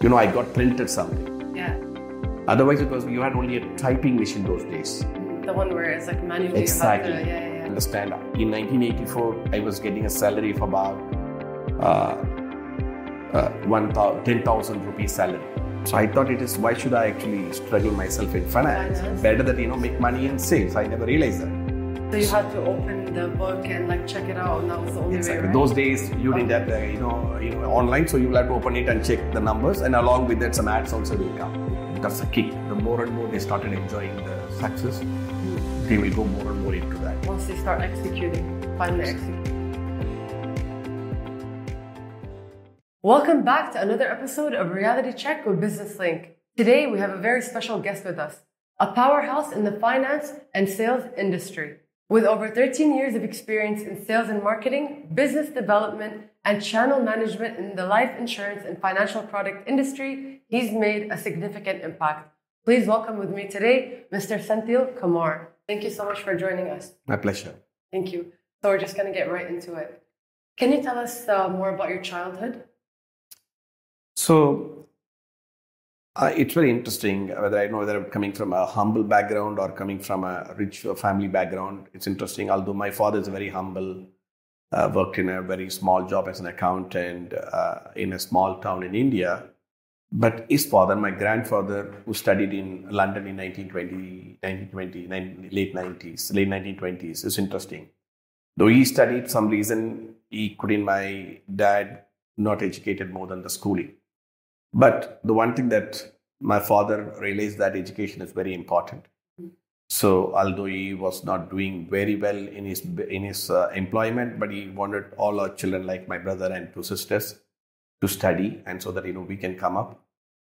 I got printed something. Yeah. Otherwise, you had only a typing machine those days. The one where it's like manually. Exactly. You have to, yeah. Understand? In 1984, I was getting a salary of about 10,000 rupees salary. So I thought why should I actually struggle myself in finance? Better that, make money in sales. I never realized that. So you had to open the book and check it out, and that was the only way, right? Those days you didn't have online, so you will have to open it and check the numbers, and along with that some ads also will come. That's the kick. The more and more they started enjoying the success, they will go more and more into that. Once they start finally executing. Welcome back to another episode of Reality Check with Business Link. Today we have a very special guest with us, a powerhouse in the finance and sales industry. With over 13 years of experience in sales and marketing, business development, and channel management in the life insurance and financial product industry, he's made a significant impact. Please welcome with me today, Mr. Senthil Kumar. Thank you so much for joining us. My pleasure. Thank you. So we're just going to get right into it. Can you tell us more about your childhood? So, it's very interesting whether I'm coming from a humble background or coming from a rich family background. It's interesting, although my father is very humble, worked in a very small job as an accountant in a small town in India. But his father, my grandfather, who studied in London in late 1920s, is interesting. Though he studied, some reason my dad not educated more than the schooling. But the one thing that my father realized that education is very important. So although he was not doing very well in his employment, but he wanted all our children, like my brother and two sisters, to study, and so that we can come up.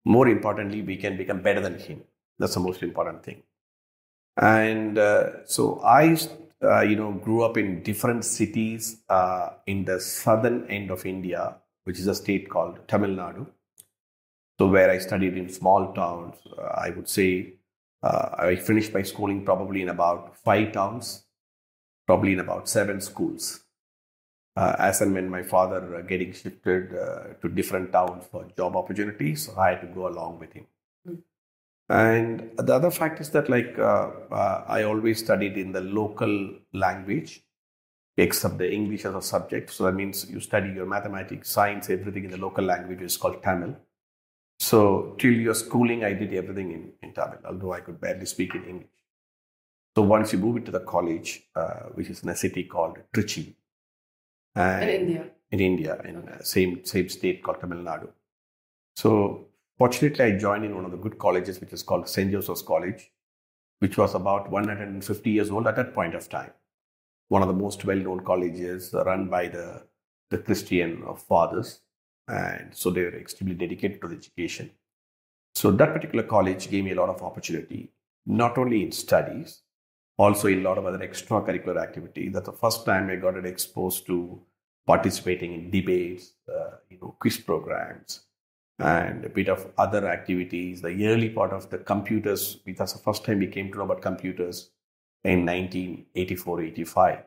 More importantly, we can become better than him. That's the most important thing. And so I grew up in different cities in the southern end of India, which is a state called Tamil Nadu. So where I studied in small towns, I would say I finished my schooling probably in about 5 towns, probably in about 7 schools. As and when my father getting shifted to different towns for job opportunities, so I had to go along with him. And the other fact is that I always studied in the local language, except the English as a subject. So that means you study your mathematics, science, everything in the local language is called Tamil. So till your schooling, I did everything in Tamil, although I could barely speak in English. So once you move into the college, which is in a city called Trichy. In India? In India, in the same state called Tamil Nadu. So fortunately, I joined in one of the good colleges, which is called St. Joseph's College, which was about 150 years old at that point of time. One of the most well-known colleges run by the Christian fathers. And so they were extremely dedicated to the education. So that particular college gave me a lot of opportunity, not only in studies, also in a lot of other extracurricular activities. That's the first time I got exposed to participating in debates, quiz programs, and a bit of other activities. The early part of the computers, that's the first time we came to know about computers in 1984-85.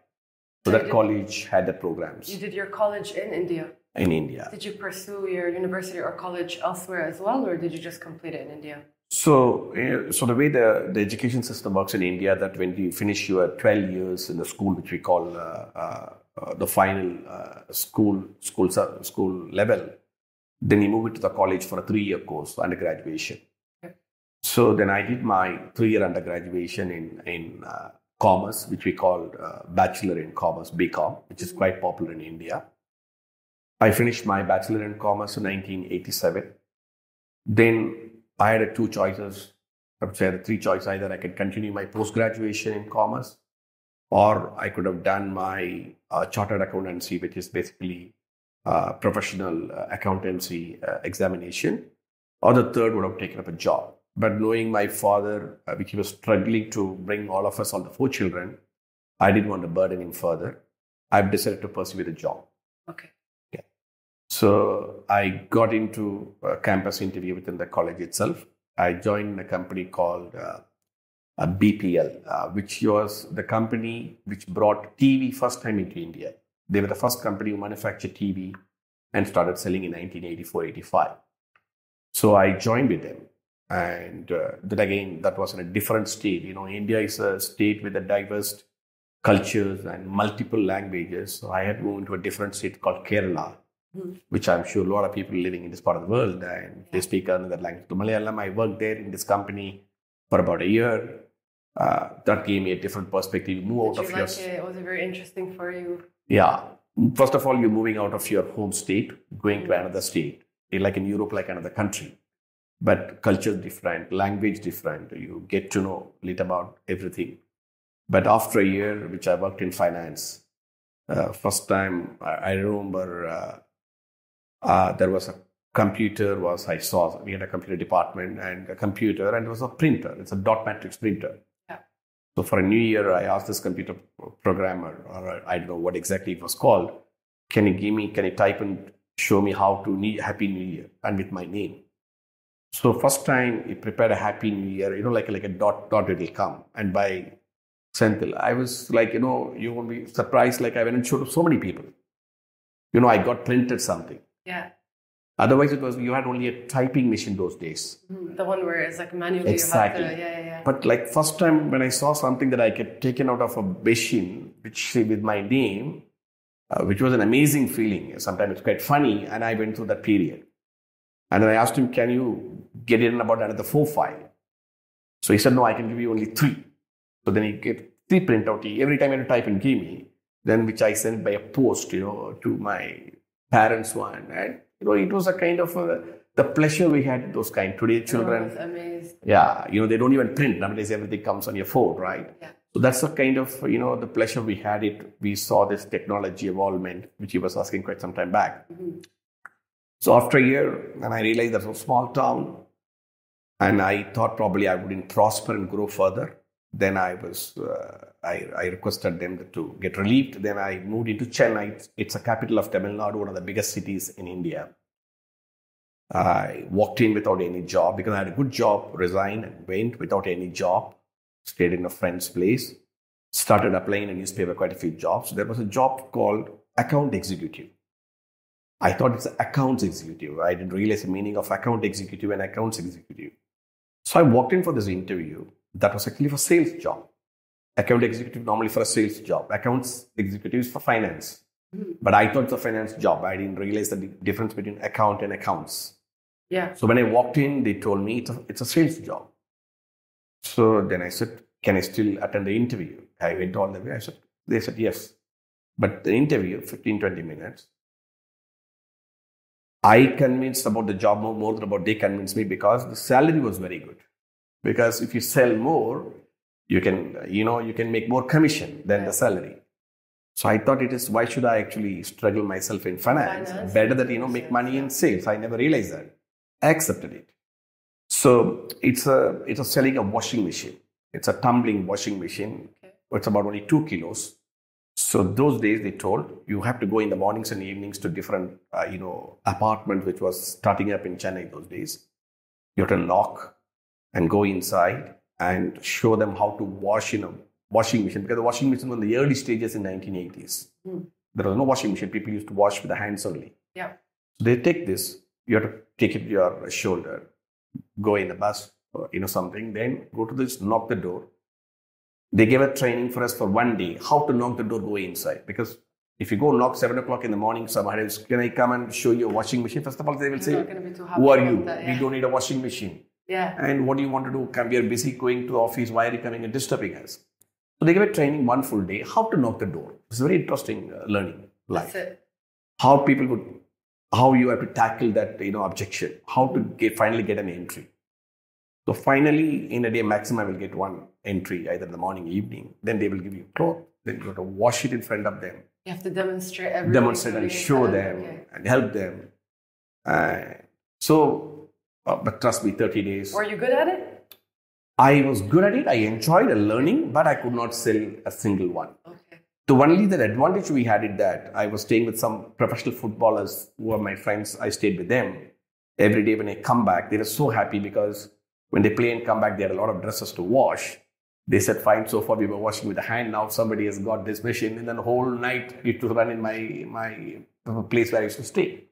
So that college had the programs. You did your college in India? In India. Did you pursue your university or college elsewhere as well, or did you just complete it in India? So the way the education system works in India, that when you finish your 12 years in the school, which we call the final school level, then you move it to the college for a 3-year course, undergraduation. Okay. So then I did my 3-year undergraduation in commerce, which we call Bachelor in Commerce, BCom, which is quite popular in India. I finished my Bachelor in Commerce in 1987. Then I had 2 choices. I would say I had 3 choices. Either I could continue my post-graduation in commerce, or I could have done my chartered accountancy, which is basically professional accountancy examination, or the third would have taken up a job. But knowing my father, which he was struggling to bring all of us, all the 4 children, I didn't want to burden him further. I've decided to pursue the job. Okay. Yeah. So I got into a campus interview within the college itself. I joined a company called BPL, which was the company which brought TV first time into India. They were the first company who manufactured TV and started selling in 1984-85. So I joined with them. And then again, that was in a different state. India is a state with a diverse cultures and multiple languages. So I had moved into a different state called Kerala, which I'm sure a lot of people living in this part of the world, and they speak another language. To Malayalam, I worked there in this company for about a year. That gave me a different perspective. Move out of your... Was it very interesting for you? Yeah. First of all, you're moving out of your home state, going to another state, like in Europe, like another country. But culture different, language different. You get to know a little about everything. But after a year, which I worked in finance, first time I remember there was a computer. We had a computer department and a computer, and it was a printer. It's a dot matrix printer. Yeah. So for a new year, I asked this computer programmer, or I don't know what exactly it was called, can you type and show me how to Happy New Year and with my name. So first time he prepared a Happy New Year, like a dot it will come. And by Senthil, I was like, you won't be surprised, like I went and showed to so many people. I got printed something. Yeah. Otherwise, you had only a typing machine those days. The one where it's like manually. Exactly. You have to, yeah. But like first time when I saw something that I get taken out of a machine, which with my name, which was an amazing feeling. Sometimes it's quite funny, and I went through that period. And then I asked him, can you get it in about another 4 5? So he said, no, I can give you only 3. So then he get 3 printout. Every time I had to type and give me, then which I sent by a post, to my parents one. And, it was a kind of the pleasure we had those kind. Today, children. I was amazed. Yeah, they don't even print. Nowadays, everything comes on your phone, right? Yeah. So that's the kind of, the pleasure we had it. We saw this technology evolvement, which he was asking quite some time back. Mm-hmm. So after a year, and I realized that's a small town, and I thought probably I wouldn't prosper and grow further. Then I requested them to get relieved. Then I moved into Chennai. It's a capital of Tamil Nadu, one of the biggest cities in India. I walked in without any job because I had a good job, resigned and went without any job, stayed in a friend's place, started applying in a newspaper, quite a few jobs. There was a job called account executive. I thought it's an accounts executive. I didn't realize the meaning of account executive and accounts executive. So I walked in for this interview. That was actually for sales job. Account executive normally for a sales job. Accounts executive is for finance. Mm-hmm. But I thought it's a finance job. I didn't realize the difference between account and accounts. Yeah. So when I walked in, they told me it's a sales job. So then I said, can I still attend the interview? I went all the way. They said yes. But the interview, 15, 20 minutes, I convinced about the job more than about they convinced me because the salary was very good. Because if you sell more, you can make more commission than the salary. So I thought why should I actually struggle myself in finance? Better that, make money in sales. I never realized that. I accepted it. So it's a selling a washing machine. It's a tumbling washing machine. Okay. It's about only 2 kilos. So those days they told you have to go in the mornings and evenings to different, apartments, which was starting up in Chennai those days. You have to knock and go inside and show them how to wash in a washing machine. Because the washing machine was in the early stages in 1980s. There was no washing machine. People used to wash with the hands only. Yeah. So they take this. You have to take it to your shoulder, go in the bus, something. Then go to this, knock the door. They gave a training for us for 1 day, how to knock the door, go inside. Because if you go knock 7 o'clock in the morning, somebody else, can I come and show you a washing machine? First of all, they will say, who are you? We don't need a washing machine. Yeah. And what do you want to do? We are busy going to the office. Why are you coming and disturbing us? So they gave a training 1 full day, how to knock the door. It's very interesting learning life. That's it. How you have to tackle that, objection. How to finally get an entry. So finally, in a day, maximum I will get 1 entry, either in the morning, evening. Then they will give you cloth. Then you have to wash it in front of them. You have to demonstrate everything. Demonstrate and show them and help them. But trust me, 30 days. Were you good at it? I was good at it. I enjoyed learning, but I could not sell a single one. Okay. The only the advantage we had is that I was staying with some professional footballers who are my friends. I stayed with them. Every day when I come back, they were so happy because when they play and come back, they had a lot of dresses to wash. They said, fine, so far we were washing with the hand. Now somebody has got this machine. And then the whole night it used to run in my place where I used to stay.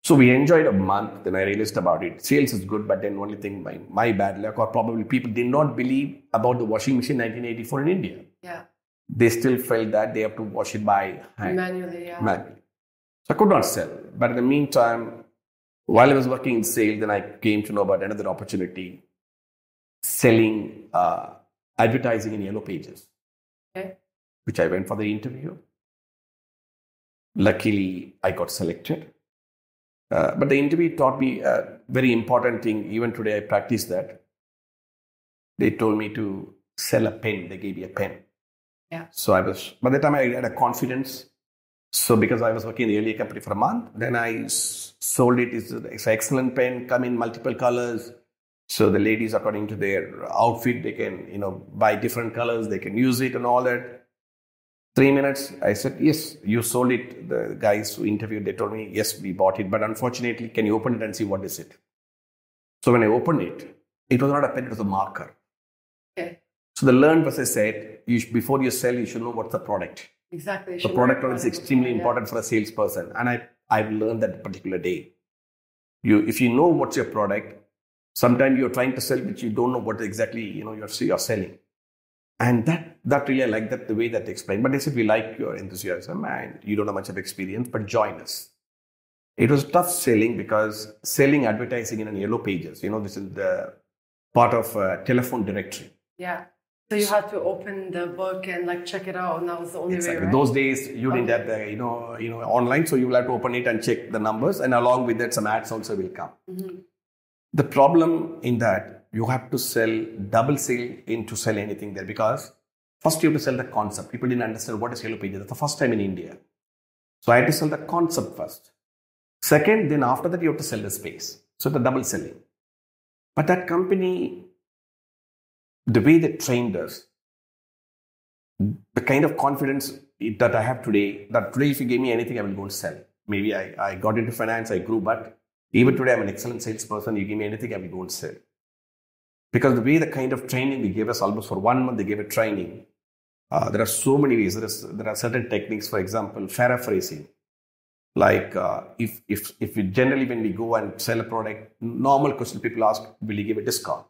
So we enjoyed a month. Then I realized about it. Sales is good, but then only thing, my bad luck, or probably people did not believe about the washing machine 1984 in India. Yeah. They still felt that they have to wash it by hand. Manually, yeah. Manually. So I could not sell. But in the meantime, while I was working in sales, then I came to know about another opportunity, selling advertising in yellow pages. Okay. Which I went for the interview. Luckily, I got selected. But the interview taught me a very important thing. Even today, I practice that. They told me to sell a pen. They gave me a pen. Yeah. So by the time I had a confidence. So because I was working in the earlier company for a month, then I sold it. It's an excellent pen, come in multiple colors. So the ladies, according to their outfit, they can, buy different colors. They can use it and all that. 3 minutes, I said, yes, you sold it. The guys who interviewed, they told me, yes, we bought it. But unfortunately, can you open it and see what is it? So when I opened it, it was not a pen, it was a marker. Okay. So the learned was I said, before you sell, you should know what's the product. Exactly. The product is extremely important for a salesperson. And I've learned that particular day. If you know what's your product, sometimes you're trying to sell, but you don't know what exactly you're selling. And that really, I like that, the way that they explained. But they said, we like your enthusiasm and you don't have much of experience, but join us. It was tough selling because selling advertising in yellow pages, this is the part of a telephone directory. Yeah. So you had to open the book and check it out, and that was the only way, right? Those days you didn't have the online, so you will have to open it and check the numbers, and along with that, some ads also will come. Mm-hmm. The problem in that, you have to sell double sale to sell anything there, because first you have to sell the concept. People didn't understand what is yellow pages. That's the first time in India. So I had to sell the concept first. Second, then after that you have to sell the space. So the double selling. But that company, the way they trained us, the kind of confidence that I have today, that today if you give me anything, I will go and sell. Maybe I got into finance, I grew, but even today I'm an excellent salesperson. You give me anything, I will go and sell. Because the way, the kind of training they gave us, almost for 1 month, they gave a training. There are so many ways. There are certain techniques, for example, paraphrasing. Like if we generally, when we go and sell a product, normal question people ask, will you give a discount?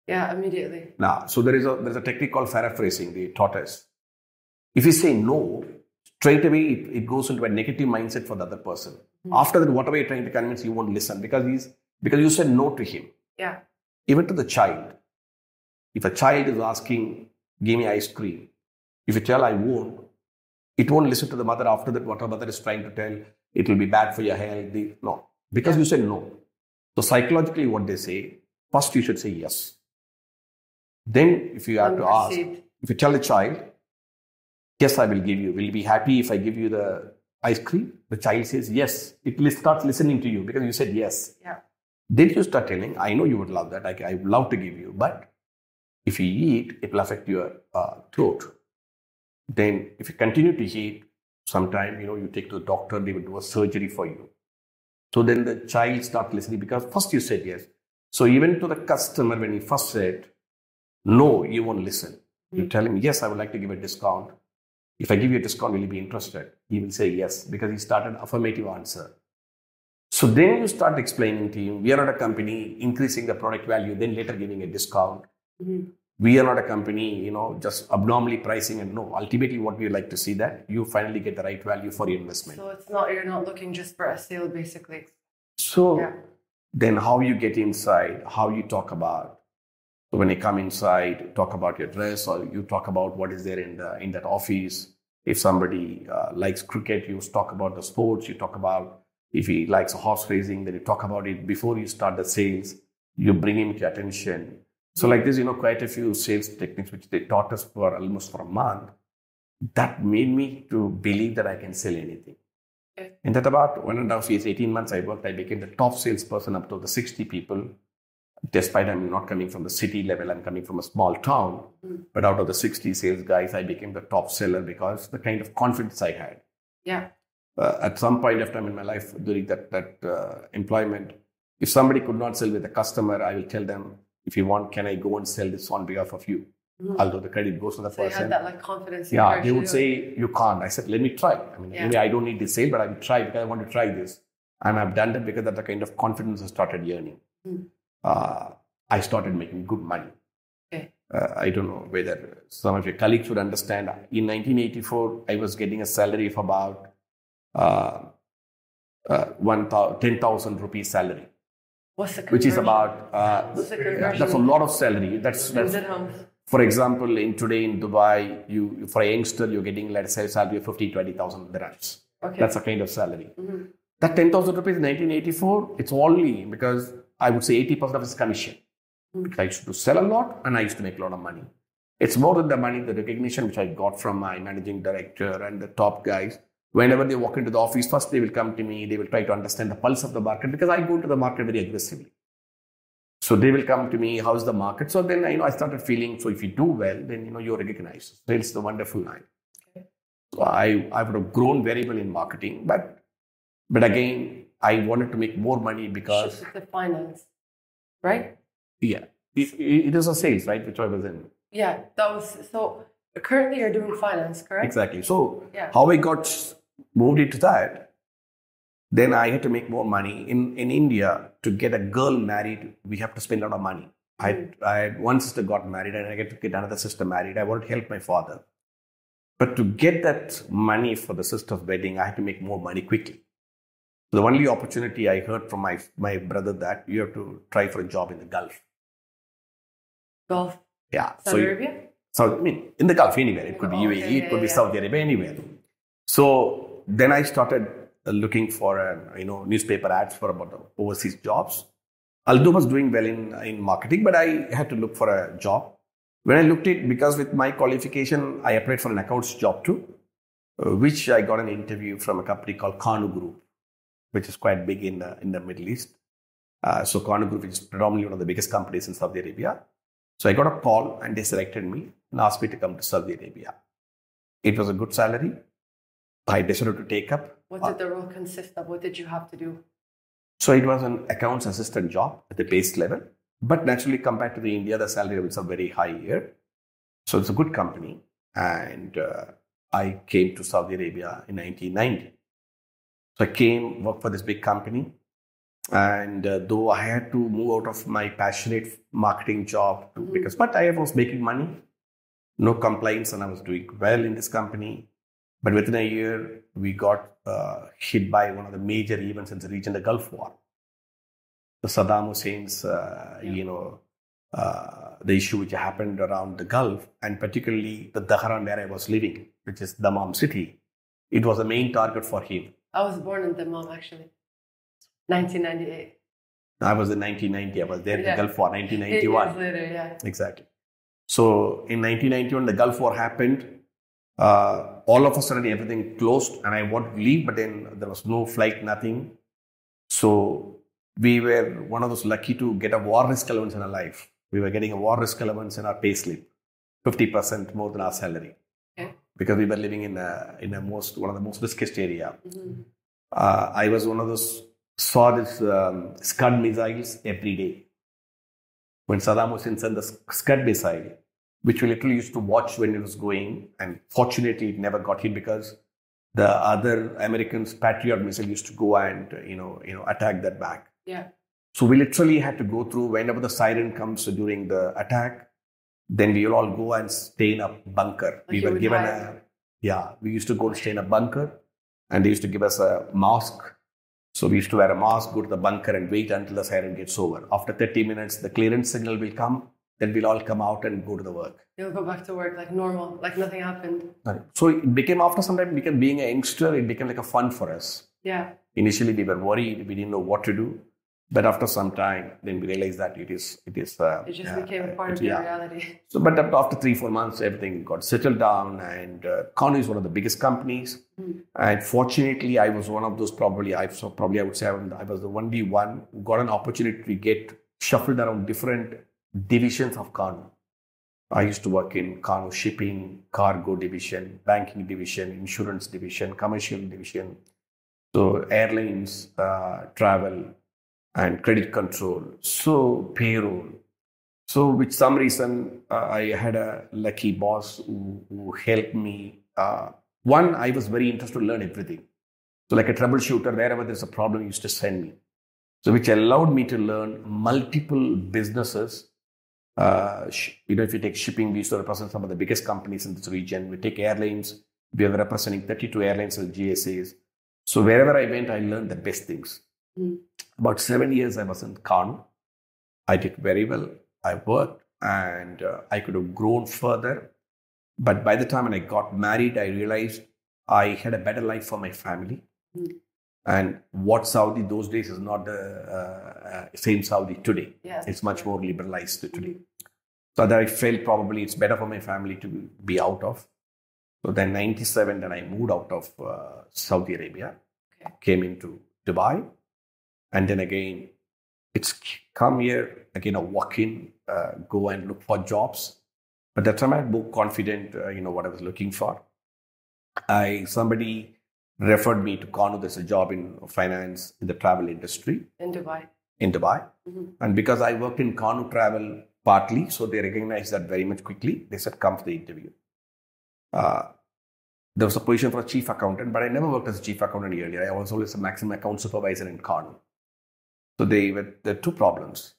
Yeah, immediately. Now, so there's a technique called paraphrasing. They taught us. If you say no, straight away it goes into a negative mindset for the other person. Mm-hmm. After that, whatever you're trying to convince, you won't listen because you said no to him. Yeah. Even to the child. If a child is asking, give me ice cream, if you tell I won't, it won't listen to the mother. After that, what her mother is trying to tell, it will be bad for your health. No, because you said no. So psychologically, what they say, first you should say yes. Then if you have to ask, if you tell the child, yes, I will give you, will you be happy if I give you the ice cream? The child says yes. It starts listening to you because you said yes. Yeah. Then you start telling, I know you would love that. I would love to give you, but if you eat, it will affect your throat. Then if you continue to eat, sometime, you take to the doctor, they will do a surgery for you. So then the child starts listening because first you said yes. So even to the customer, when he first said, no, you won't listen. You tell him, yes, I would like to give a discount. If I give you a discount, will you be interested? He will say yes, because he started affirmative answer. So then you start explaining to him, we are not a company increasing the product value, then later giving a discount. Mm-hmm. We are not a company, just abnormally pricing, and no, ultimately what we like to see that you finally get the right value for your investment. So you're not looking just for a sale, basically. So then how you get inside, how you talk about. So when you come inside, talk about your dress, or you talk about what is there in that office. If somebody likes cricket, you talk about the sports. You talk about, if he likes horse racing, then you talk about it before you start the sales. You bring him to attention. So like this, quite a few sales techniques which they taught us for almost for a month. That made me to believe that I can sell anything. Okay. And that about 1.5 years, 18 months I worked, I became the top salesperson up to the 60 people. Despite I'm not coming from the city level, I'm coming from a small town. Mm. But out of the 60 sales guys, I became the top seller because the kind of confidence I had. Yeah. At some point of time in my life during that employment, if somebody could not sell with a customer, I will tell them, if you want, can I go and sell this on behalf of you? Mm. Although the credit goes to the person. So you had that confidence. Yeah, they would say, you can't. I said, let me try. Maybe I don't need this sale, but I will try because I want to try this. And I've done that because of the kind of confidence I started earning. I started making good money. Okay. I don't know whether some of your colleagues would understand. In 1984, I was getting a salary of about 10,000 rupees salary. What's the which is conversion? about, What's the conversion? that's a lot of salary. That's dirhams. for example, today in Dubai, you for a youngster, you're getting, let's say, a salary of 20,000 dirhams. Okay. That's a kind of salary. That 10,000 rupees in 1984, it's only because I would say 80% of its commission. I used to sell a lot and I used to make a lot of money. It's more than the money, the recognition which I got from my managing director and the top guys. Whenever they walk into the office, first they will come to me, they will try to understand the pulse of the market because I go into the market very aggressively. So they will come to me, how's the market? So then I started feeling, so if you do well, then you're recognized. So it's the wonderful line. Okay. So I would have grown very well in marketing, but again, I wanted to make more money because it's the finance, right? Yeah, it is a sales, right, which I was in. Yeah, that was so. Currently, you're doing finance, correct? Exactly. So how I got moved into that, then I had to make more money. In India, to get a girl married, we have to spend a lot of money. I had one sister got married and I get to get another sister married. I wanted to help my father. But to get that money for the sister's wedding, I had to make more money quickly. So the only opportunity I heard from my brother that you have to try for a job in the Gulf. Gulf? Yeah. Saudi Arabia? So, in the Gulf, anywhere. It could be UAE, it could be Saudi Arabia, anywhere. So then I started looking for newspaper ads for about overseas jobs. Although I was doing well in marketing, but I had to look for a job. When I looked at, because with my qualification, I applied for an accounts job too, which I got an interview from a company called Kanu Group, which is quite big in the Middle East. So Kanu Group is predominantly one of the biggest companies in Saudi Arabia. So I got a call and they selected me and asked me to come to Saudi Arabia. It was a good salary. I decided to take up. What did the role consist of? What did you have to do? So it was an accounts assistant job at the base level. But naturally, compared to India, the salary levels are very high here. So it's a good company. And I came to Saudi Arabia in 1990. So I came, worked for this big company. And though I had to move out of my passionate marketing job, but I was making money, no complaints, and I was doing well in this company. But within a year, we got hit by one of the major events in the region, the Gulf War. The Saddam Hussein's, the issue which happened around the Gulf, and particularly the Dhahran where I was living, which is Dammam city. It was a main target for him. I was born in Dammam, actually. 1998. I was in 1990. I was there in the Gulf War, 1991. 8 years later, yeah. Exactly. So in 1991, the Gulf War happened. All of a sudden, everything closed and I wanted to leave, but then there was no flight, nothing. So we were one of those lucky to get a war risk allowance in our life. We were getting a war risk allowance in our pay slip, 50% more than our salary. Okay. Because we were living in one of the most riskiest area. I was one of those saw this Scud missiles every day. When Saddam Hussein sent the Scud missile, which we literally used to watch when it was going, and fortunately it never got hit because the other Americans' Patriot missile used to go and attack that back. Yeah. So we literally had to go through whenever the siren comes during the attack. Then we will all go and stay in a bunker. We were given we used to go and stay in a bunker, and they used to give us a mask. So we used to wear a mask, go to the bunker and wait until the siren gets over. After 30 minutes, the clearance signal will come. Then we'll all come out and go to the work. You'll go back to work like normal, like nothing happened. So it became, after some time, being a youngster, it became like a fun for us. Yeah. Initially, we were worried. We didn't know what to do. But after some time, then we realized that it just became a part of your reality. So, but after 3-4 months, everything got settled down, and Kanu is one of the biggest companies. And fortunately, I was one of those. I would say I was the only one who got an opportunity to get shuffled around different divisions of Kanu. I used to work in Kanu shipping, cargo division, banking division, insurance division, commercial division. So airlines, travel, and credit control, so payroll. So with some reason, I had a lucky boss who helped me. One, I was very interested to learn everything. So like a troubleshooter, wherever there's a problem, he used to send me. So which allowed me to learn multiple businesses. If you take shipping, we used to represent some of the biggest companies in this region. We take airlines, we were representing 32 airlines as GSAs. So wherever I went, I learned the best things. About 7 years I was in Kano. I did very well. I worked and I could have grown further. But by the time when I got married, I realized I had a better life for my family. And what Saudi those days is not the same Saudi today. Yes. It's much more liberalized today. So that I felt probably it's better for my family to be out of. So then 97, then I moved out of Saudi Arabia, came into Dubai. And then again, it's come here, again, a walk-in, go and look for jobs. But that time I was more confident, what I was looking for. Somebody referred me to Kano. There's a job in finance in the travel industry. In Dubai. And because I worked in Kano travel partly, so they recognized that very much quickly. They said, come for the interview. There was a position for a chief accountant, but I never worked as a chief accountant earlier. I was always a maximum account supervisor in Kano. So there were two problems.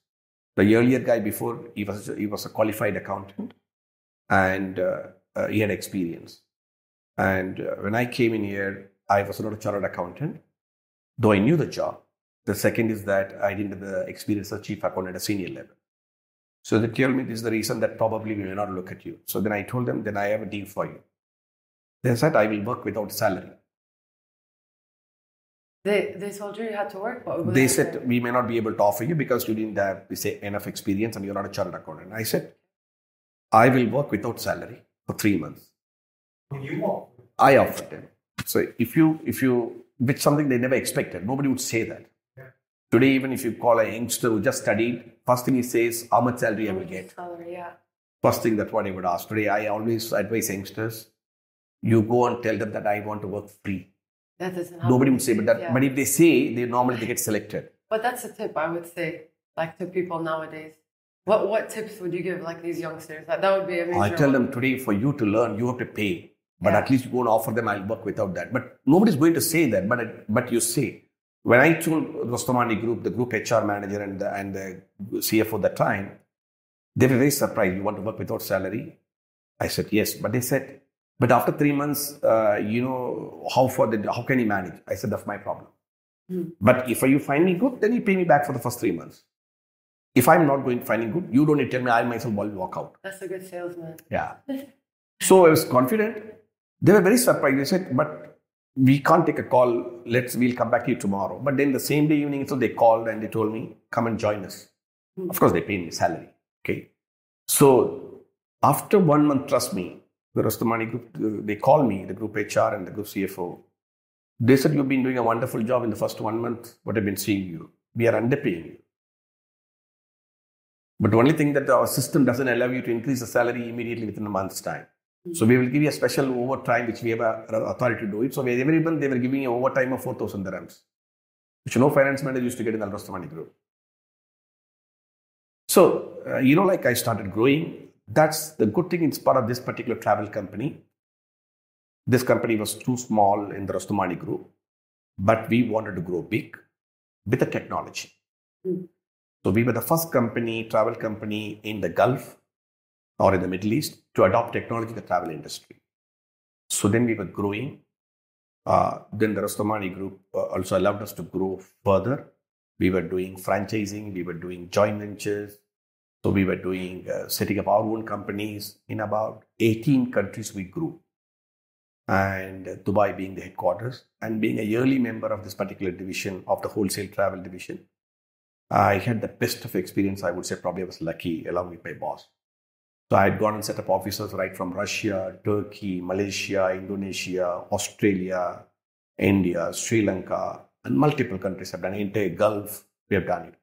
The earlier guy before, he was a qualified accountant and he had experience. And when I came in here, I was not a chartered accountant, though I knew the job. The second is that I didn't have the experience as chief accountant at a senior level. So they told me this is the reason that probably we may not look at you. So then I told them, then I have a deal for you. They said, I will work without salary. They told you had to work? They said, we may not be able to offer you because you didn't have enough experience and you're not a chartered accountant. I said, I will work without salary for 3 months. I offered them. So if you, which something they never expected, nobody would say that. Yeah. Today, even if you call a youngster who just studied, first thing he says, how much salary I will get. Salary, yeah. First thing that's what I would ask. Today, I always advise youngsters, you go and tell them that I want to work free. That doesn't happen. Nobody would say, but if they say, they normally get selected. But that's a tip I would say, like to people nowadays. What tips would you give like these youngsters? That would be amazing. I tell them today, for you to learn, you have to pay. But at least you go and offer them, I'll work without that. But nobody's going to say that. But you say, when I told Rostamani Group, the group HR manager and the CFO at that time, they were very surprised. You want to work without salary? I said, yes. But they said, but after 3 months, how can you manage? I said, that's my problem. But if you find me good, then you pay me back for the first 3 months. If I'm not going to find you good, you don't need to tell me, I myself will walk out. That's a good salesman. Yeah. So I was confident. They were very surprised. They said, but we can't take a call. We'll come back to you tomorrow. But then the same day evening, so they called and they told me, come and join us. Of course, they paid me salary. Okay. So after 1 month, trust me, the Rostamani Group, they called me, the group HR and the group CFO. They said, you've been doing a wonderful job in the first 1 month. What I've been seeing you. We are underpaying you. But the only thing that our system doesn't allow you to increase the salary immediately within a month's time. So we will give you a special overtime, which we have authority to do it. So every month they were giving you overtime of 4,000 dirhams, which no finance manager used to get in the Rostamani Group. So, like I started growing. That's the good thing. It's part of this particular travel company. This company was too small in the Rostamani Group, but we wanted to grow big with the technology. So we were the first travel company in the Gulf or in the Middle East to adopt technology in the travel industry. So then we were growing. Then the Rostamani Group also allowed us to grow further. We were doing franchising. We were doing joint ventures. So we were doing setting up our own companies. In about 18 countries we grew. And Dubai being the headquarters and being a yearly member of this particular division of the wholesale travel division. I had the best of experience. I would say probably I was lucky along with my boss. So I had gone and set up offices right from Russia, Turkey, Malaysia, Indonesia, Australia, India, Sri Lanka, and multiple countries. I've done entire Gulf. We have done it.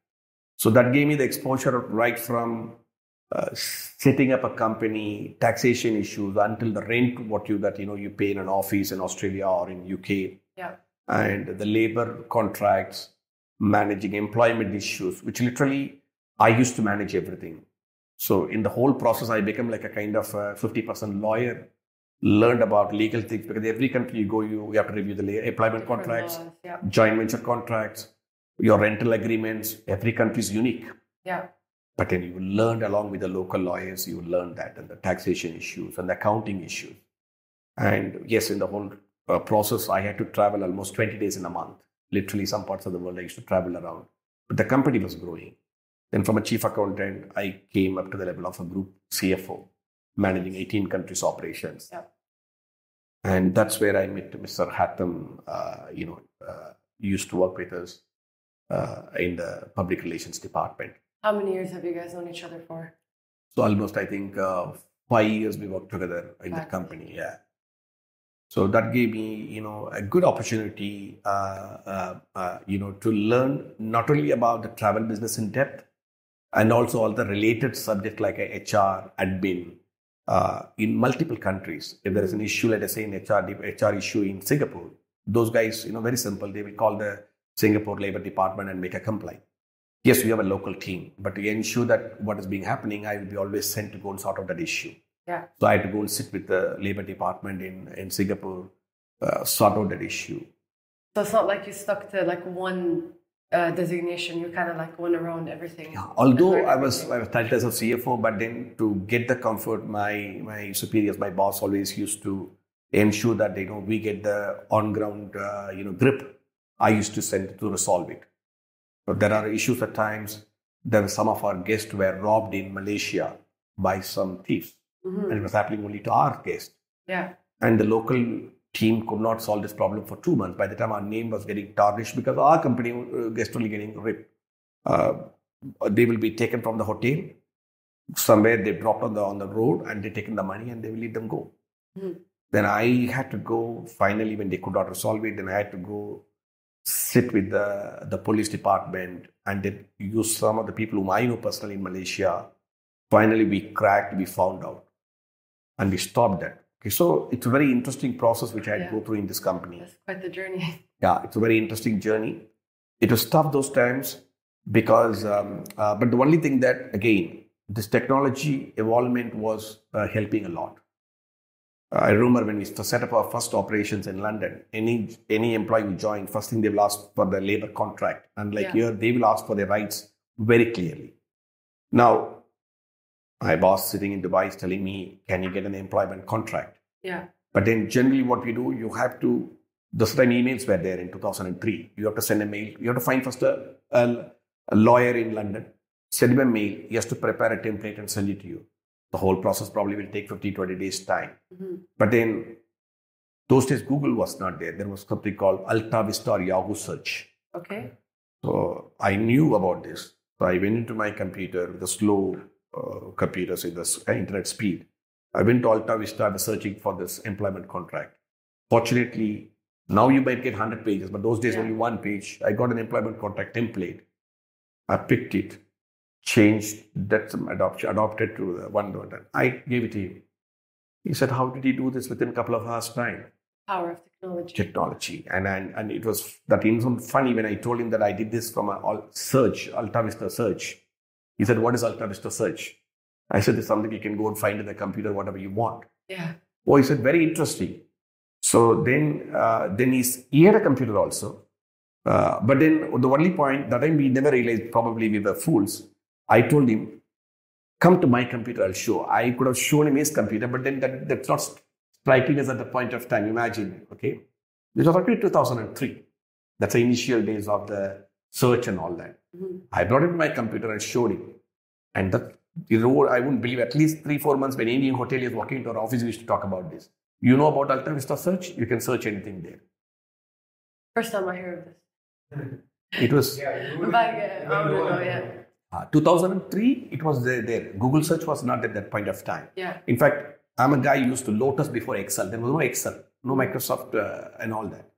So that gave me the exposure right from setting up a company, taxation issues, until the rent, you pay in an office in Australia or in UK, and the labor contracts, managing employment issues, which literally I used to manage everything. So in the whole process, I became like a kind of 50% lawyer learned about legal things, because every country you go, you have to review the employment contracts, laws, yeah. joint venture contracts, your rental agreements. Every country is unique. Yeah. But then you learned along with the local lawyers, you learned that, and the taxation issues and the accounting issues. And yes, in the whole process, I had to travel almost 20 days in a month. Literally, some parts of the world I used to travel around. But the company was growing. Then from a chief accountant, I came up to the level of a group CFO, managing 18 countries' operations. Yeah. And that's where I met Mr. Hatham, used to work with us in the public relations department. How many years have you guys known each other for? So almost, I think, 5 years we worked together in the company. Yeah. So that gave me, a good opportunity, to learn not only about the travel business in depth, and also all the related subjects like HR, admin, in multiple countries. If there is an issue, let us say in HR issue in Singapore, those guys, very simple, they will call the Singapore Labor Department and make a complaint. Yes, we have a local team, but to ensure that what is being happening, I will be always sent to go and sort out that issue. Yeah. So I had to go and sit with the Labor Department in Singapore, sort out that issue. So it's not like you stuck to like one designation, you kind of like went around everything. Yeah. Although I was titled as a CFO, but then to get the comfort, my superiors, my boss always used to ensure that we get the on ground grip. I used to send to resolve it. But there are issues at times. There were some of our guests were robbed in Malaysia by some thieves, and it was happening only to our guests. Yeah. And the local team could not solve this problem for 2 months. By the time our name was getting tarnished because our company guests only getting ripped, they will be taken from the hotel somewhere. They dropped on the road and they taken the money and they will let them go. Then I had to go. Finally, when they could not resolve it, then I had to go sit with the police department and then use some of the people whom I know personally in Malaysia. Finally, we found out, and we stopped that. Okay, so it's a very interesting process which I had to go through in this company. That's quite the journey. Yeah, it's a very interesting journey. It was tough those times because, but the only thing that, again, this technology evolvement was helping a lot. I remember when we set up our first operations in London, any employee who joined, first thing they will ask for the labor contract. And here, they will ask for their rights very clearly. Now, my boss sitting in Dubai is telling me, can you get an employment contract? Yeah. But then generally what we do, you have to, this time emails were there in 2003. You have to send a mail. You have to find first a lawyer in London, send him a mail. He has to prepare a template and send it to you. The whole process probably will take 20 days time. But then those days, Google was not there. There was something called Alta Vista or Yahoo search. Okay. So I knew about this. So I went into my computer with the slow computers in the internet speed. I went to Alta Vista. I was searching for this employment contract. Fortunately, now you might get 100 pages, but those days only one page. I got an employment contract template. I picked it, changed that, adopted to the one. I gave it to him. He said, how did he do this within a couple of hours' time? Power of technology. And it was that even funny when I told him that I did this from a Alta Vista search. He said, what is Alta Vista search? I said, it's something you can go and find in the computer, whatever you want. Yeah. Oh, he said, very interesting. So then he had a computer also. But then the only point, that time we never realized, probably we were fools. I told him, come to my computer, I'll show. I could have shown him his computer, but then that's not striking us at the point of time. Imagine, okay? This was actually 2003. That's the initial days of the search and all that. I brought him my computer and showed him. And I wouldn't believe, at least 3-4 months when Indian hoteliers walking into our office, we used to talk about this. You know about Alta Vista search? You can search anything there. First time I hear of this. It was... 2003, it was there. Google search was not at that point of time. Yeah. In fact, I'm a guy who used to Lotus before Excel. There was no Excel, no Microsoft and all that.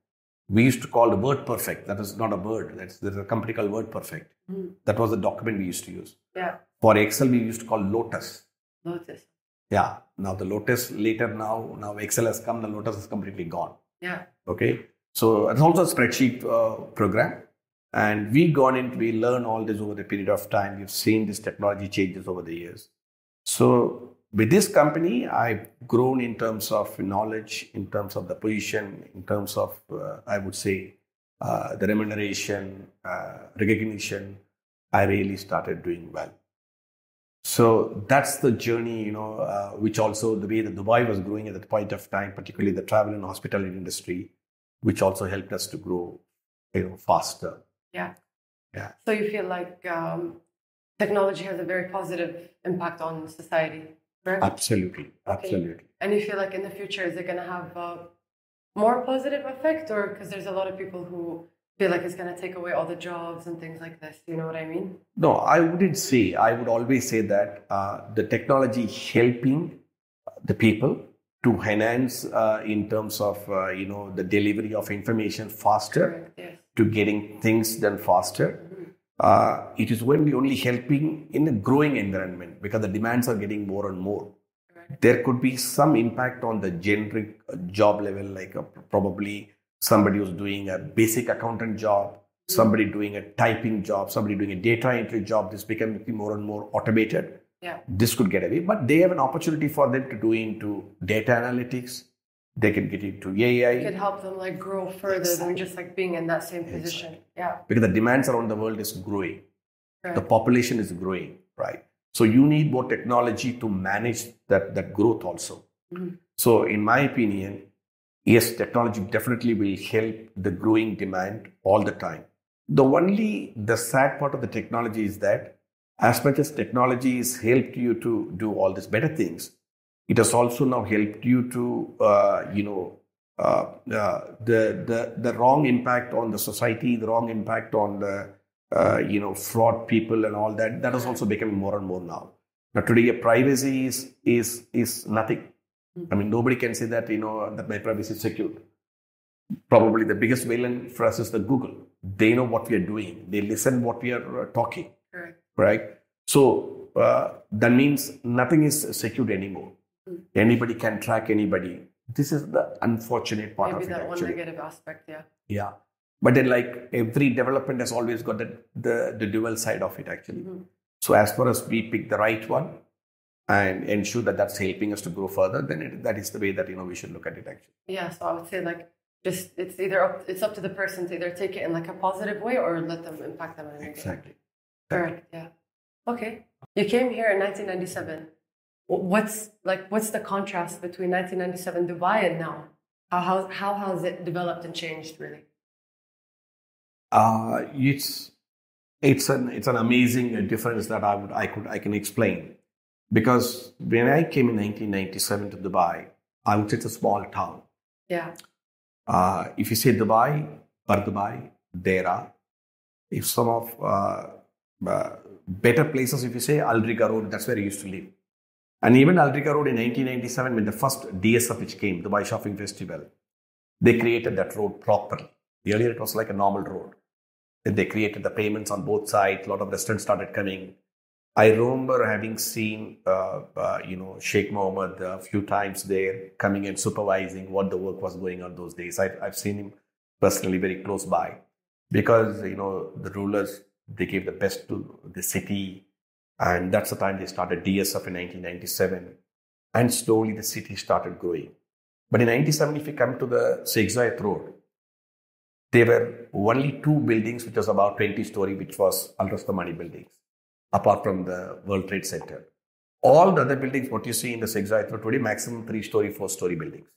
We used to call the Word Perfect. That is not a word. There's a company called Word Perfect. That was the document we used to use. Yeah. For Excel, we used to call Lotus. Lotus. Yeah. Now the Lotus later now Excel has come, the Lotus is completely gone. Yeah. Okay. So it's also a spreadsheet program. And we learn all this over the period of time. We've seen this technology changes over the years. So with this company, I've grown in terms of knowledge, in terms of the position, in terms of, I would say, the remuneration, recognition. I really started doing well. So that's the journey, which also the way that Dubai was growing at that point of time, particularly the travel and hospitality industry, which also helped us to grow, faster. Yeah. Yeah. So you feel like technology has a very positive impact on society, correct? Absolutely. Absolutely. And you feel like in the future, is it going to have a more positive effect, or because there's a lot of people who feel like it's going to take away all the jobs and things like this? You know what I mean? No, I wouldn't say. I would always say that the technology helping the people to enhance in terms of, the delivery of information faster, Correct, yes. to getting things done faster. It is only helping in a growing environment because the demands are getting more and more. Correct. There could be some impact on the generic job level, like probably somebody who's doing a basic accountant job, somebody doing a typing job, somebody doing a data entry job. This becoming more and more automated. Yeah. This could get away, but they have an opportunity for them to do into data analytics. They can get into AI. It could help them like grow further than just like being in that same position. Yeah. Because the demands around the world is growing. Right. The population is growing, right? So you need more technology to manage that growth also. Mm-hmm. So in my opinion, yes, technology definitely will help the growing demand all the time. The sad part of the technology is that as much as technology has helped you to do all these better things, it has also now helped you to, the wrong impact on the society, the wrong impact on the, fraud people and all that. That is also becoming more and more now. Now today, privacy is nothing. I mean, nobody can say that, that my privacy is secure. Probably the biggest villain for us is the Google. They know what we are doing. They listen what we are talking. Correct. Right? So that means nothing is secured anymore. Anybody can track anybody. This is the unfortunate part of it. Maybe that actually. one negative aspect, yeah. Yeah. But then like every development has always got the dual side of it actually. Mm-hmm. So as far as we pick the right one and ensure that that's helping us to grow further, then that is the way that, we should look at it actually. Yeah, so I would say like just it's up to the person to either take it in like a positive way or let them impact them in a negative. Exactly. Correct, yeah. Okay. You came here in 1997. What's the contrast between 1997 Dubai and now? How has it developed and changed really? It's an amazing difference that I can explain, because when I came in 1997 to Dubai, I would say it's a small town. Yeah. If you say Dubai, Dubai, Dera, if some of better places, if you say Al Riga Road, that's where I used to live. And even Al Riga Road in 1997, when the first DSF which came, Dubai Shopping Festival, they created that road properly. Earlier it was like a normal road. Then they created the payments on both sides. A lot of restaurants started coming. I remember having seen, Sheikh Mohammed a few times there, coming and supervising what the work was going on those days. I've seen him personally very close by, because, the rulers, they gave the best to the city. And that's the time they started DSF in 1997. And slowly the city started growing. But in 1997, if you come to the Sheikh Zayed Road, there were only two buildings, which was about 20-story, which was Al Rastamani buildings, apart from the World Trade Center. All the other buildings, what you see in the Sheikh Zayed Road today, maximum 3-story, 4-story buildings.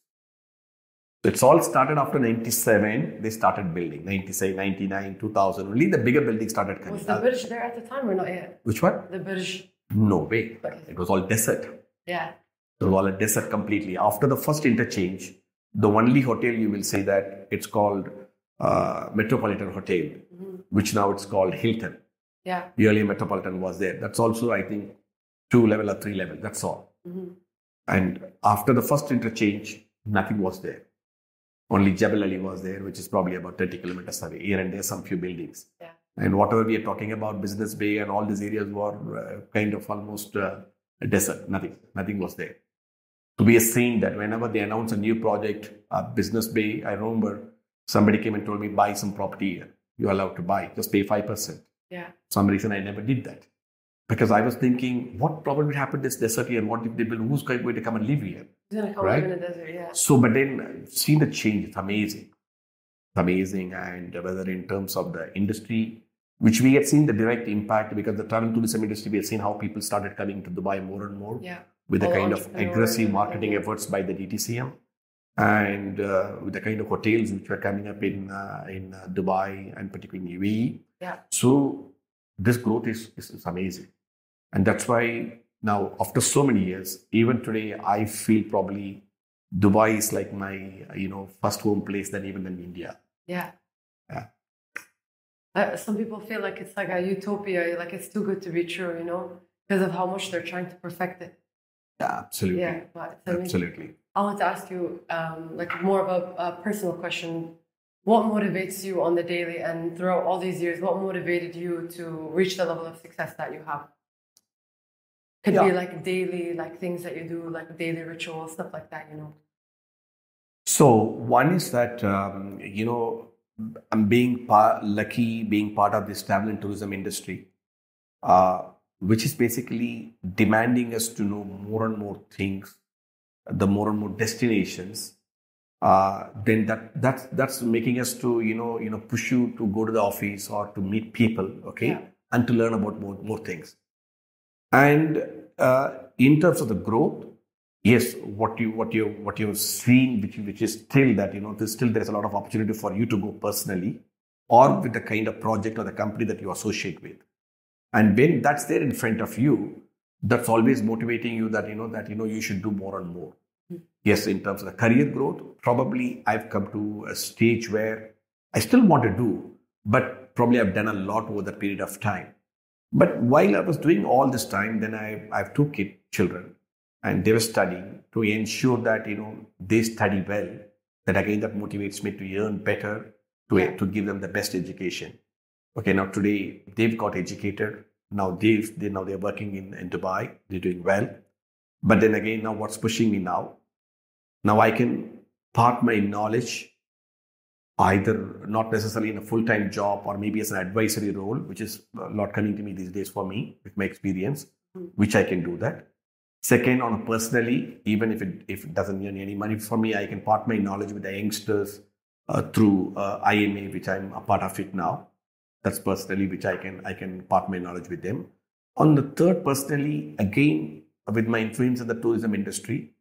So it's all started after 97. They started building 97, 99, 2000. Only the bigger buildings started coming. Was the Burj there at the time or not yet? Which one? The Burj. No way. Okay. It was all desert. Yeah. It was all a desert completely. After the first interchange, the only hotel you will see that it's called Metropolitan Hotel, which now it's called Hilton. Yeah. The earlier Metropolitan was there. That's also, I think, 2 level or 3 level. That's all. Mm-hmm. And after the first interchange, nothing was there. Only Jebel Ali was there, which is probably about 30 kilometers away. Here and there, some few buildings. Yeah. And whatever we are talking about, Business Bay and all these areas were kind of almost a desert. Nothing was there. So we have seen that whenever they announce a new project, Business Bay, I remember somebody came and told me, buy some property here. You're allowed to buy. Just pay 5%. Yeah. For some reason, I never did that. Because I was thinking, what probably happened in this desert here? What if they build? Who's going to come and live here? He's gonna come Right? live in the desert, yeah. So, but then seeing the change, it's amazing. It's amazing. And whether in terms of the industry, which we had seen the direct impact because the travel tourism industry, we had seen how people started coming to Dubai more and more Yeah. with the All kind of entrepreneurs aggressive and marketing everything. efforts by the DTCM and with the kind of hotels which were coming up in Dubai and particularly in UAE. Yeah. So this growth is amazing. And that's why now, after so many years, even today, I feel probably Dubai is like my, first home place than even in India. Yeah. Yeah. Some people feel like it's like a utopia, like it's too good to be true, because of how much they're trying to perfect it. Yeah, absolutely. Yeah, but it's amazing. Absolutely. I want to ask you, like more of a personal question. What motivates you on the daily and throughout all these years? What motivated you to reach the level of success that you have? Could be like daily, like things that you do, like daily rituals, stuff like that, So one is that, I'm being lucky being part of this travel and tourism industry, which is basically demanding us to know more and more things, the more and more destinations. Then that's making us to push you to go to the office or to meet people, okay, and to learn about more things. And in terms of the growth, yes, what you've seen, which is still that there's a lot of opportunity for you to go personally, or with the kind of project or the company that you associate with. And when that's there in front of you, that's always motivating you that you should do more and more. Yes, in terms of the career growth, probably I've come to a stage where I still want to do, but probably I've done a lot over that period of time. But while I was doing all this time, then I have two children, and they were studying to ensure that they study well. That again, that motivates me to earn better, to give them the best education. Okay, now today they've got educated. Now they're working in Dubai. They're doing well. But then again, now what's pushing me now? Now I can part my knowledge either not necessarily in a full-time job or maybe as an advisory role, which is a lot coming to me these days for me with my experience, which I can do that. Second, on a personally, even if it doesn't earn any money for me, I can part my knowledge with the youngsters through IMA, which I'm a part of it now. That's personally, which I can part my knowledge with them. On the third, personally, again, with my influence in the tourism industry,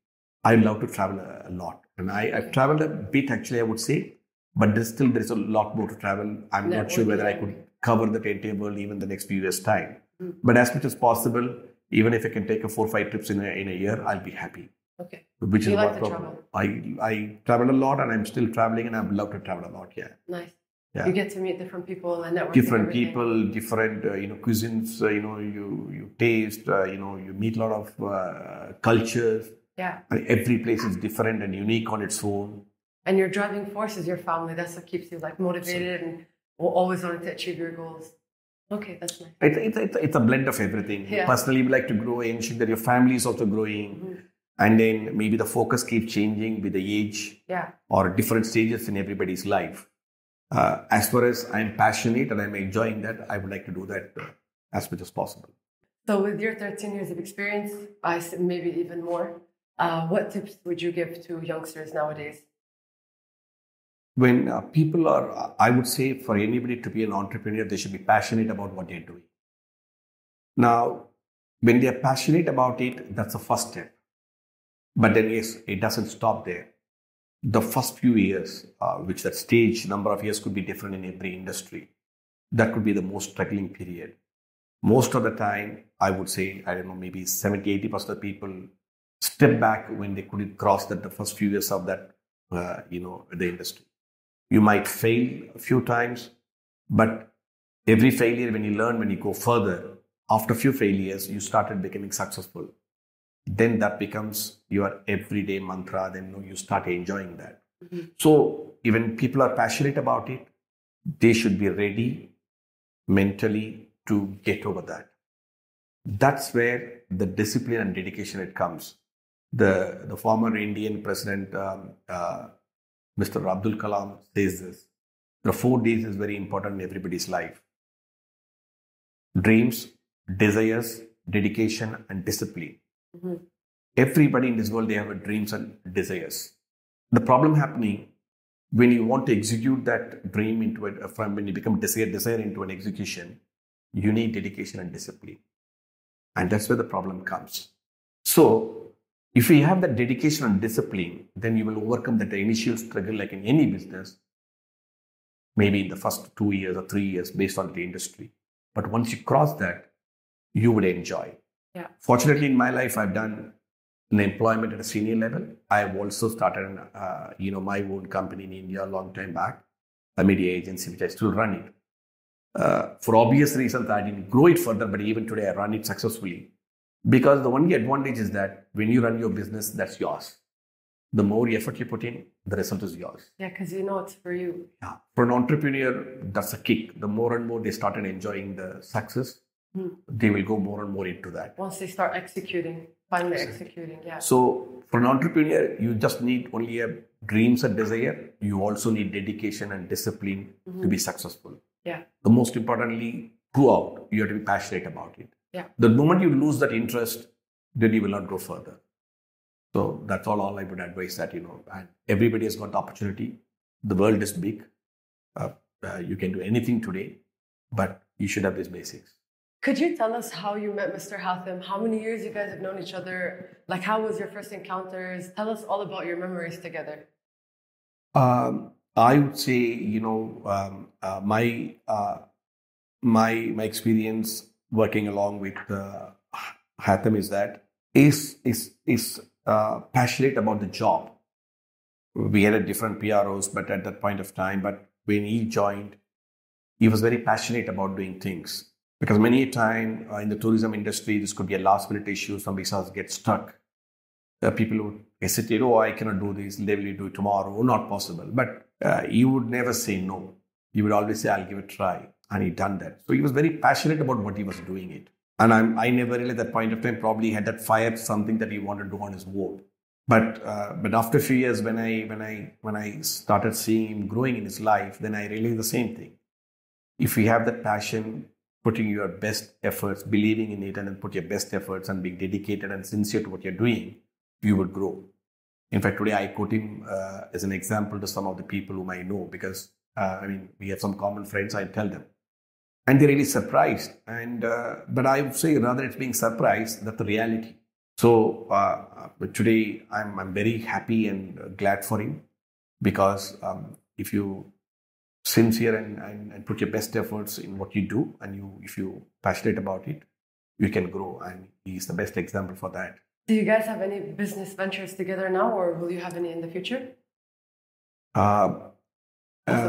I love to travel a lot. And I've traveled a bit, actually, I would say, but there's a lot more to travel. I'm not sure whether I could cover the timetable even the next few years' time. But as much as possible, even if I can take 4 or 5 trips in a year, I'll be happy. Okay. Which you is like what to travel? I travel a lot, and I'm still traveling, and I love to travel a lot. Yeah. Nice. Yeah. You get to meet different people and network. Different people, different cuisines. You taste. You meet a lot of cultures. Yeah. And every place is different and unique on its own. And your driving force is your family. That's what keeps you like motivated and always wanting to achieve your goals. Okay, that's nice. It's a blend of everything. Yeah. Personally, you like to grow, ensure that your family is also growing. And then maybe the focus keeps changing with the age or different stages in everybody's life. As far as I'm passionate and I'm enjoying that, I would like to do that as much as possible. So with your 13 years of experience, maybe even more, what tips would you give to youngsters nowadays? When people are, I would say for anybody to be an entrepreneur, they should be passionate about what they're doing. Now, when they're passionate about it, that's the first step. But then yes, it doesn't stop there. The first few years, which that stage number of years could be different in every industry, that could be the most struggling period. Most of the time, I would say, I don't know, maybe 70-80% of the people step back when they couldn't cross the first few years of that, the industry. You might fail a few times, but every failure, when you go further, after a few failures, you started becoming successful. Then that becomes your everyday mantra. Then you start enjoying that. So even people are passionate about it, they should be ready mentally to get over that. That's where the discipline and dedication it comes. The former Indian president, Mr. Abdul Kalam, says this. The 4 Ds is very important in everybody's life. Dreams, desires, dedication, and discipline. Mm-hmm. Everybody in this world, they have dreams and desires. The problem happening when you want to execute that dream into it, from when you become desire into an execution, you need dedication and discipline. And that's where the problem comes. So if you have that dedication and discipline, then you will overcome that initial struggle like in any business, maybe in the first 2 years or 3 years based on the industry. But once you cross that, you would enjoy. Yeah. Fortunately, in my life, I've done an employment at a senior level. I've also started my own company in India a long time back, a media agency, which I still run it. For obvious reasons, I didn't grow it further, but even today I run it successfully. Because the only advantage is that when you run your business, that's yours. The more effort you put in, the result is yours. Yeah, because you know it's for you. Yeah. For an entrepreneur, that's a kick. The more and more they started enjoying the success, they will go more and more into that. Once they start executing, finally executing, yeah. So for an entrepreneur, you just need only a dreams and desire. You also need dedication and discipline to be successful. Yeah. The most importantly, throughout, you have to be passionate about it. Yeah. The moment you lose that interest, then you will not go further. So that's all I would advise that, and everybody has got the opportunity. The world is big. You can do anything today, but you should have these basics. Could you tell us how you met Mr. Hatham? How many years you guys have known each other? Like, how was your first encounters? Tell us all about your memories together. I would say, my experience working along with Hatham is that is passionate about the job. We had a different PROs, but at that point of time, but when he joined, he was very passionate about doing things. Because many a time in the tourism industry, this could be a last minute issue. Some visas get stuck. People would hesitate, I cannot do this. They will do it tomorrow. Not possible. But he would never say no. He would always say, I'll give it a try. And he done that. So he was very passionate about what he was doing it. And I never really at that point of time probably had that fire, something that he wanted to do on his own. But after a few years, when I started seeing him growing in his life, then I realized the same thing. If you have that passion, putting your best efforts, believing in it, and then put your best efforts and being dedicated and sincere to what you're doing, you would grow. In fact, today I quote him as an example to some of the people whom I know because, we have some common friends, I tell them. And they're really surprised. But I would say rather it's being surprised that the reality. So today I'm very happy and glad for him because if you sincere and put your best efforts in what you do, and if you're passionate about it, you can grow. And he's the best example for that. Do you guys have any business ventures together now, or will you have any in the future?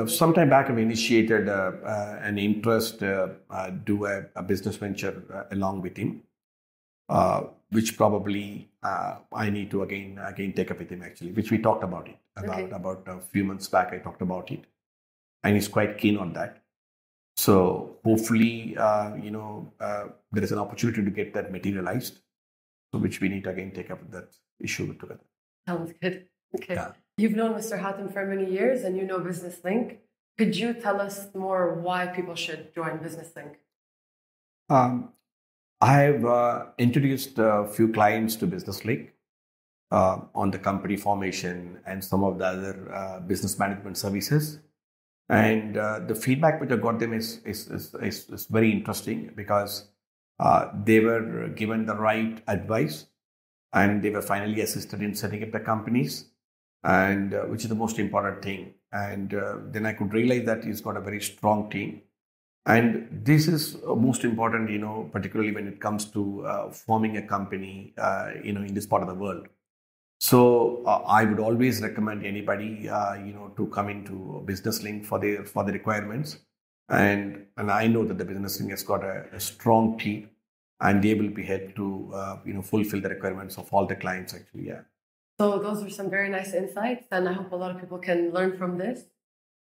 Sometime back, I've initiated an interest do a business venture along with him, which probably I need to again take up with him actually, which we talked about it about a few months back. I talked about it. And he's quite keen on that. So hopefully, there is an opportunity to get that materialized, so which we need to again take up that issue together. Sounds good. Okay. Yeah. You've known Mr. Hatham for many years and you know Business Link. Could you tell us more why people should join Business Link? I've introduced a few clients to Business Link on the company formation and some of the other business management services. And the feedback which I got them is very interesting because they were given the right advice and they were finally assisted in setting up the companies, and which is the most important thing. And then I could realize that he's got a very strong team. And this is most important, particularly when it comes to forming a company, in this part of the world. So I would always recommend anybody, to come into Business Link for the requirements, and I know that the Business Link has got a strong team, and they will be helped to fulfill the requirements of all the clients actually. Yeah. So those are some very nice insights, and I hope a lot of people can learn from this.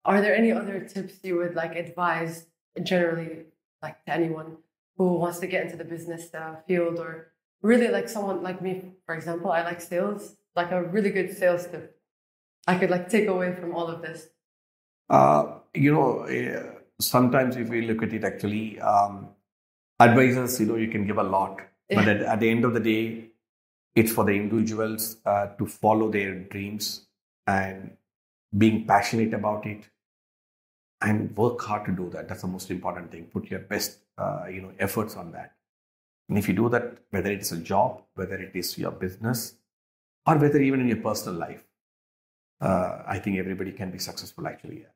Are there any other tips you would advise generally, to anyone who wants to get into the business field, or really someone like me, for example? I like sales. A really good sales tip I could take away from all of this? Sometimes if we look at it actually, Advisors, you can give a lot, but at the end of the day, it's for the individuals to follow their dreams and being passionate about it and work hard to do that. That's the most important thing. Put your best, efforts on that. And if you do that, whether it's a job, whether it is your business, or whether even in your personal life, I think everybody can be successful actually. Yeah.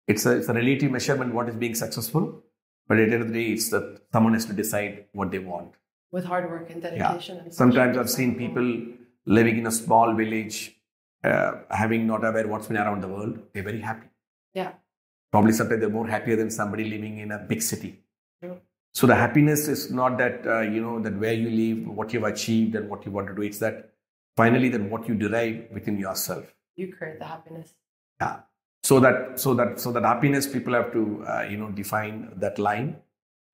It's a relative measurement what is being successful, but at the end of the day, it's that someone has to decide what they want. With hard work and dedication. Yeah. Sometimes I've seen people living in a small village, having not aware what's been around the world. They're very happy. Yeah. Probably sometimes they're more happier than somebody living in a big city. True. So the happiness is not that, that where you live, what you've achieved and what you want to do. It's that finally that what you derive within yourself. You create the happiness. Yeah. So that happiness, people have to, define that line,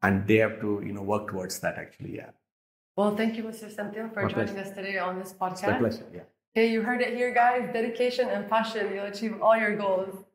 and they have to, work towards that actually. Yeah. Well, thank you, Mr. Senthil, for joining us today on this podcast. It's my pleasure. Yeah. Okay, you heard it here, guys. Dedication and passion, you'll achieve all your goals.